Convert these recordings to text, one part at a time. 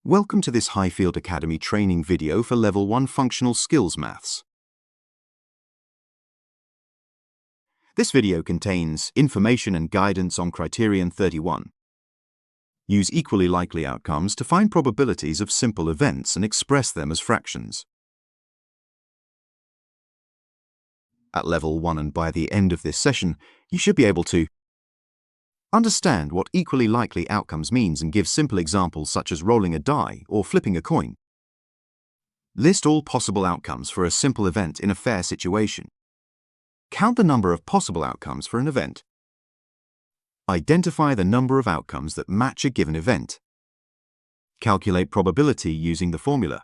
Welcome to this Highfield Academy training video for Level 1 Functional Skills Maths. This video contains information and guidance on Criterion 31. Use equally likely outcomes to find probabilities of simple events and express them as fractions. At Level 1 and by the end of this session, you should be able to understand what equally likely outcomes means and give simple examples such as rolling a die or flipping a coin. List all possible outcomes for a simple event in a fair situation. Count the number of possible outcomes for an event. Identify the number of outcomes that match a given event. Calculate probability using the formula.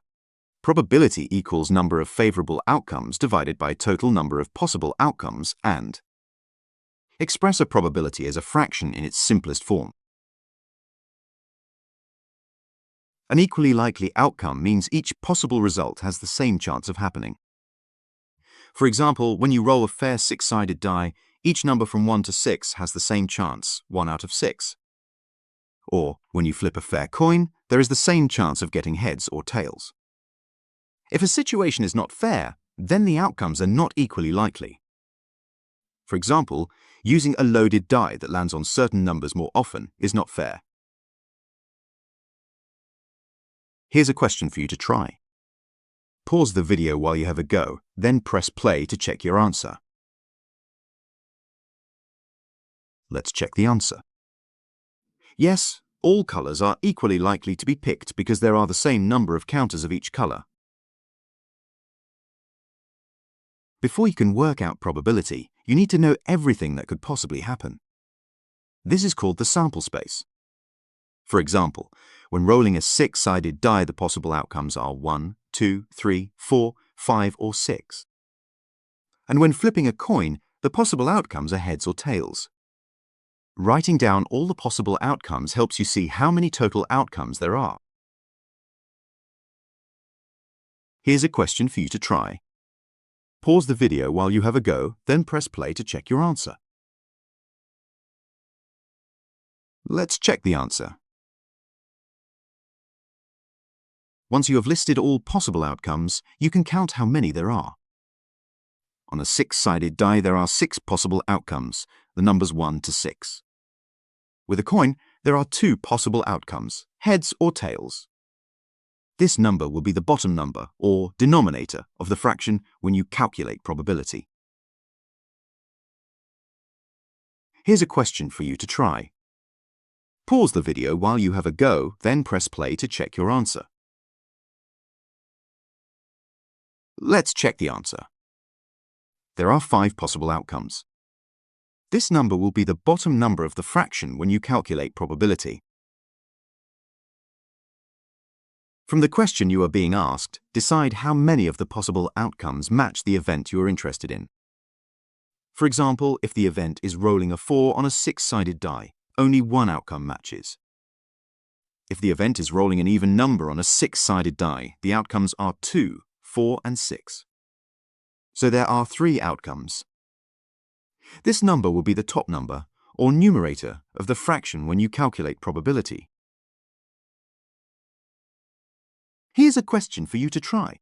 Probability equals number of favorable outcomes divided by total number of possible outcomes and express a probability as a fraction in its simplest form. An equally likely outcome means each possible result has the same chance of happening. For example, when you roll a fair six-sided die, each number from 1 to 6 has the same chance, 1 out of 6. Or, when you flip a fair coin, there is the same chance of getting heads or tails. If a situation is not fair, then the outcomes are not equally likely. For example, using a loaded die that lands on certain numbers more often is not fair. Here's a question for you to try. Pause the video while you have a go, then press play to check your answer. Let's check the answer. Yes, all colors are equally likely to be picked because there are the same number of counters of each color. Before you can work out probability, you need to know everything that could possibly happen. This is called the sample space. For example, when rolling a six-sided die, the possible outcomes are 1, 2, 3, 4, 5, or 6. And when flipping a coin, the possible outcomes are heads or tails. Writing down all the possible outcomes helps you see how many total outcomes there are. Here's a question for you to try. Pause the video while you have a go, then press play to check your answer. Let's check the answer. Once you have listed all possible outcomes, you can count how many there are. On a six-sided die, there are 6 possible outcomes, the numbers 1 to 6. With a coin, there are 2 possible outcomes, heads or tails. This number will be the bottom number, or denominator, of the fraction when you calculate probability. Here's a question for you to try. Pause the video while you have a go, then press play to check your answer. Let's check the answer. There are 5 possible outcomes. This number will be the bottom number of the fraction when you calculate probability. From the question you are being asked, decide how many of the possible outcomes match the event you are interested in. For example, if the event is rolling a 4 on a six-sided die, only one outcome matches. If the event is rolling an even number on a six-sided die, the outcomes are 2, 4, and 6. So there are 3 outcomes. This number will be the top number, or numerator, of the fraction when you calculate probability. Here's a question for you to try.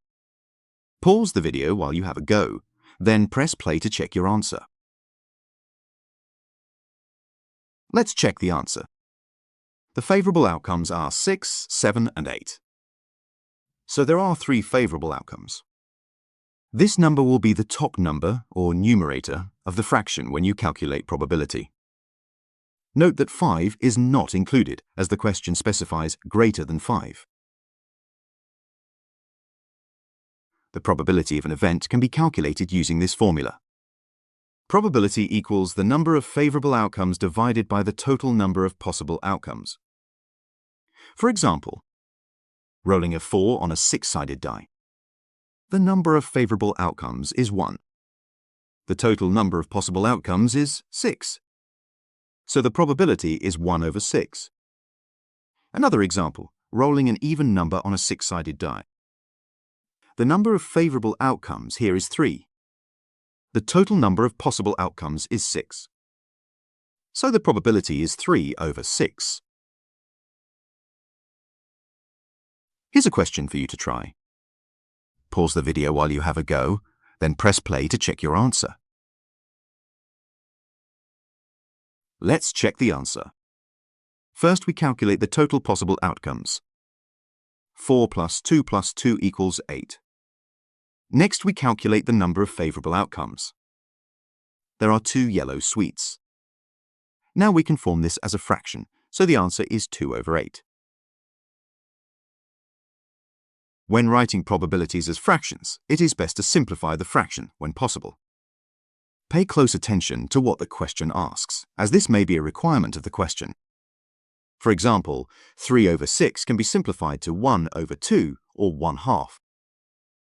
Pause the video while you have a go, then press play to check your answer. Let's check the answer. The favorable outcomes are 6, 7, and 8. So there are 3 favorable outcomes. This number will be the top number, or numerator, of the fraction when you calculate probability. Note that 5 is not included, as the question specifies greater than 5. The probability of an event can be calculated using this formula. Probability equals the number of favorable outcomes divided by the total number of possible outcomes. For example, rolling a 4 on a six-sided die. The number of favorable outcomes is 1. The total number of possible outcomes is 6. So the probability is 1 over 6. Another example, rolling an even number on a six-sided die. The number of favorable outcomes here is 3. The total number of possible outcomes is 6. So the probability is 3 over 6. Here's a question for you to try. Pause the video while you have a go, then press play to check your answer. Let's check the answer. First, we calculate the total possible outcomes. 4 plus 2 plus 2 equals 8. Next, we calculate the number of favorable outcomes. There are 2 yellow sweets. Now we can form this as a fraction, so the answer is 2 over 8. When writing probabilities as fractions, it is best to simplify the fraction when possible. Pay close attention to what the question asks, as this may be a requirement of the question. For example, 3 over 6 can be simplified to 1 over 2 or 1/2.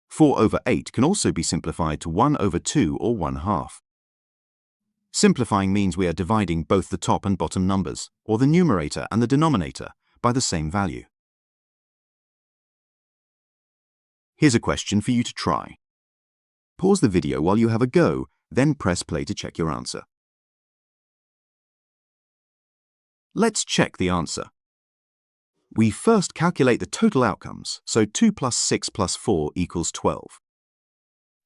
4 over 8 can also be simplified to 1 over 2 or 1/2. Simplifying means we are dividing both the top and bottom numbers, or the numerator and the denominator, by the same value. Here's a question for you to try. Pause the video while you have a go, then press play to check your answer. Let's check the answer. We first calculate the total outcomes, so 2 plus 6 plus 4 equals 12.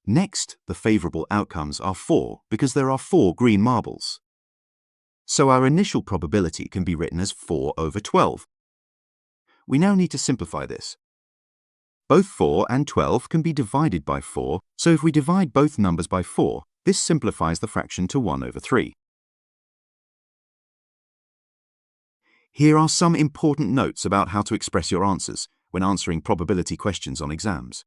Next, the favorable outcomes are 4 because there are 4 green marbles. So our initial probability can be written as 4 over 12. We now need to simplify this. Both 4 and 12 can be divided by 4, so if we divide both numbers by 4, this simplifies the fraction to 1 over 3. Here are some important notes about how to express your answers when answering probability questions on exams.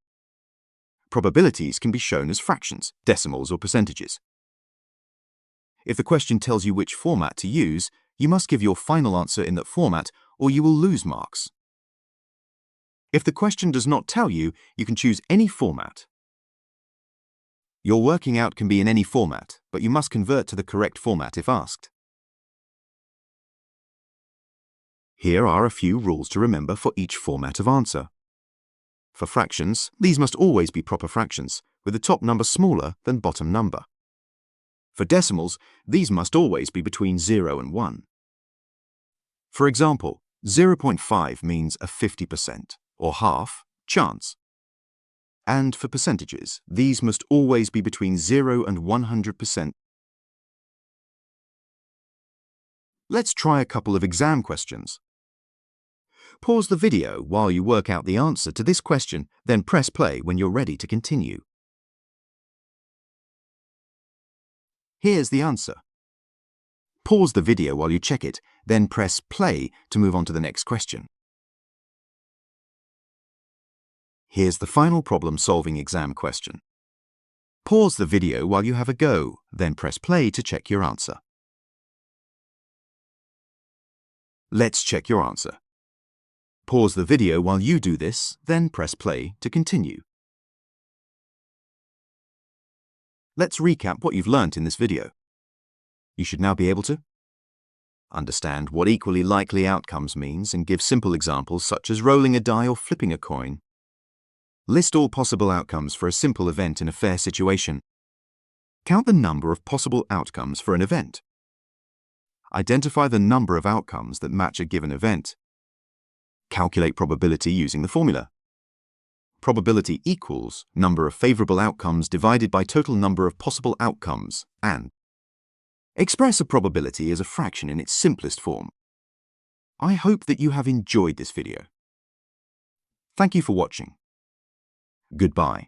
Probabilities can be shown as fractions, decimals, or percentages. If the question tells you which format to use, you must give your final answer in that format or you will lose marks. If the question does not tell you, you can choose any format. Your working out can be in any format, but you must convert to the correct format if asked. Here are a few rules to remember for each format of answer. For fractions, these must always be proper fractions, with the top number smaller than bottom number. For decimals, these must always be between 0 and 1. For example, 0.5 means a 50%, or half, chance. And for percentages, these must always be between 0 and 100%. Let's try a couple of exam questions. Pause the video while you work out the answer to this question, then press play when you're ready to continue. Here's the answer. Pause the video while you check it, then press play to move on to the next question. Here's the final problem-solving exam question. Pause the video while you have a go, then press play to check your answer. Let's check your answer. Pause the video while you do this, then press play to continue. Let's recap what you've learnt in this video. You should now be able to understand what equally likely outcomes means and give simple examples such as rolling a die or flipping a coin. List all possible outcomes for a simple event in a fair situation. Count the number of possible outcomes for an event. Identify the number of outcomes that match a given event. Calculate probability using the formula. Probability equals number of favorable outcomes divided by total number of possible outcomes, and express a probability as a fraction in its simplest form. I hope that you have enjoyed this video. Thank you for watching. Goodbye.